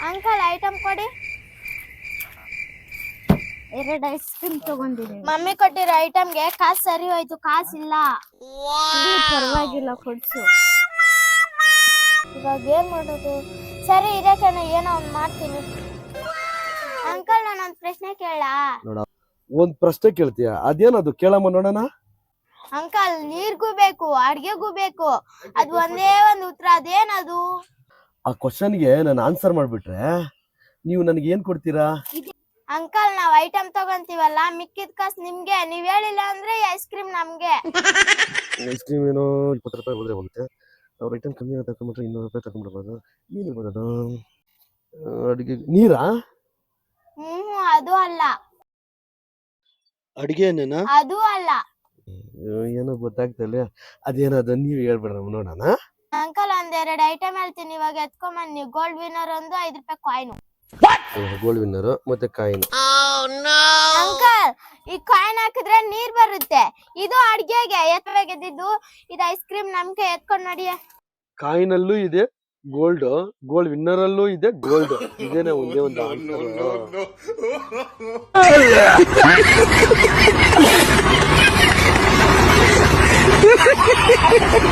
Uncle item ಕೊಡಿ. 2 ice cream ತಗೊಂಡಿದ್ದೀನಿ. Mummy ಕೊಟ್ಟಿರೋ ಐಟಮ್ಗೆ ಕಾಸು ಸರಿ ಹೋಯ್ತು, ಕಾಸಿಲ್ಲ. ಪರವಾಗಿಲ್ಲ, ಕೊಡ್ಸು. ಇವಾಗ ಏನ್ ಮಾಡೋದು? ಸರಿ ಇದೆ ಕಣ, ಏನೋ ಒಂದ್ ಮಾಡ್ತೀನಿ. ಅಂಕಲ್ ನಾನೊಂದ್ ಪ್ರಶ್ನೆ ಕೇಳ? ಒಂದ್ ಪ್ರಶ್ನೆ ಕೇಳ್ತೀಯ? ಅದೇನದು ಕೇಳಮ್ಮ ನೋಡೋಣ. ಅಂಕಲ್ ನೀರ್ಗೂ ಬೇಕು, ಅಡ್ಗೆಗೂ ಬೇಕು, ಅದು ಒಂದೇ ಒಂದ್ ಉತ್ತರ, ಅದೇನದು? ಆ ಕ್ವಶನ್ಗೆ ನಾನು ಆನ್ಸರ್ ಮಾಡ್ಬಿಟ್ರೆ ನೀವು ನನಗೆ ಏನ್ ಕೊಡ್ತೀರಾ? ಅಂಕಲ್ ನಾವ್ ಐಟಮ್ ತಗೊಂತೀವಲ್ಲ, ಮಿಕ್ಕಿದ ಕಾಸು ನಿಮ್ಗೆ. ನೀವ್ ಹೇಳಿಲ್ಲ ಅಂದ್ರೆ ಐಸ್ ಕ್ರೀಮ್ ನಮ್ಗೆ. ಐಸ್ ಕ್ರೀಮ್ ಏನೋ 20 ರೂಪಾಯಿ ಹೋದ್ರೆ ಹೋಗುತ್ತೆ. ಅವ್ರ ಐಟಮ್ ಕಮ್ಮಿ ತಗೊಂಡ್ಬಿಟ್ರೆ 200 ರೂಪಾಯಿ ತಗೊಂಡ್ಬಿಡ್ಬೋದು. ಏನಿರ್ಬೋದು? ಅಡಿಗೆ ನೀರಾ? ಅದು ಅಲ್ಲ. ಅಡಿಗೆ ಏನೇನಾ? ಅದು ಅಲ್ಲ. ಏನೋ ಗೊತ್ತಾಗ್ತಲ್ಲ. ಅದೇನದ ನೀವು ಹೇಳ್ಬಿಡ್ರ ನೋಡೋಣ. ಅಂಕಲ್ ಒಂದೆರಡು ಐಟಮ್ ಹೇಳ್ತೀನಿ, ಇವಾಗ ಎತ್ಕೊಂಬನ್ನಿ. ಗೋಲ್ಡ್ ವಿನ್ನರ್ ಒಂದು 5 ರೂಪಾಯಿ ಕಾಯಿನ್. ಗೋಲ್ಡ್ ವಿನ್ನರ್ ಮತ್ತೆ ಕಾಯಿನ್. ಅಂಕಲ್ ಈ ಕಾಯಿನ್ ಹಾಕಿದ್ರೆ ನೀರ್ ಬರುತ್ತೆ, ಇದು ಅಡ್ಗೆಗೆ. ಗೆದ್ದಿದ್ದು ಇದು ಐಸ್ ಕ್ರೀಮ್ ನಮ್ಗೆ. ಎತ್ಕೊಂಡ್ ನೋಡಿ. ಕಾಯಿನಲ್ಲೂ ಇದೆ ಗೋಲ್ಡ್, ಗೋಲ್ಡ್ ವಿನ್ನರ್ ಅಲ್ಲೂ ಇದೆ ಗೋಲ್ಡ್. ಇದೇನೆ ಒಂದೇ ಒಂದು ಆನ್ಸರ್.